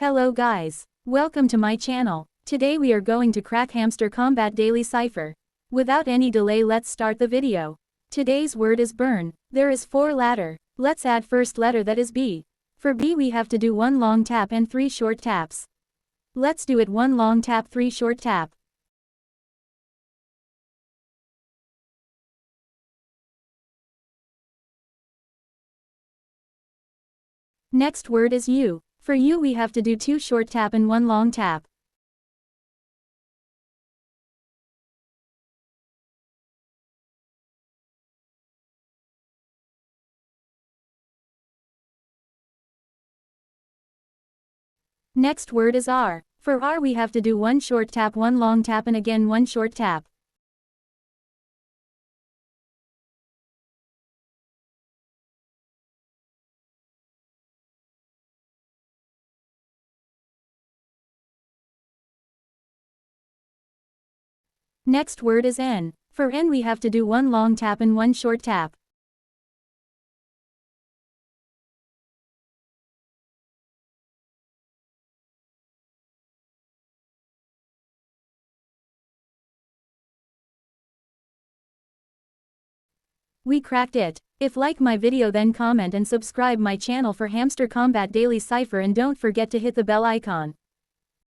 Hello guys. Welcome to my channel. Today we are going to crack Hamster Kombat daily cipher. Without any delay, let's start the video. Today's word is burn. There is 4 letter. Let's add first letter, that is B. For B we have to do 1 long tap and 3 short taps. Let's do it. 1 long tap, 3 short tap. Next word is U. For U we have to do 2 short tap and 1 long tap. Next word is R. For R we have to do 1 short tap, 1 long tap and again 1 short tap. Next word is N. For N we have to do 1 long tap and 1 short tap. We cracked it. If like my video, then comment and subscribe my channel for Hamster Kombat daily cipher, and don't forget to hit the bell icon.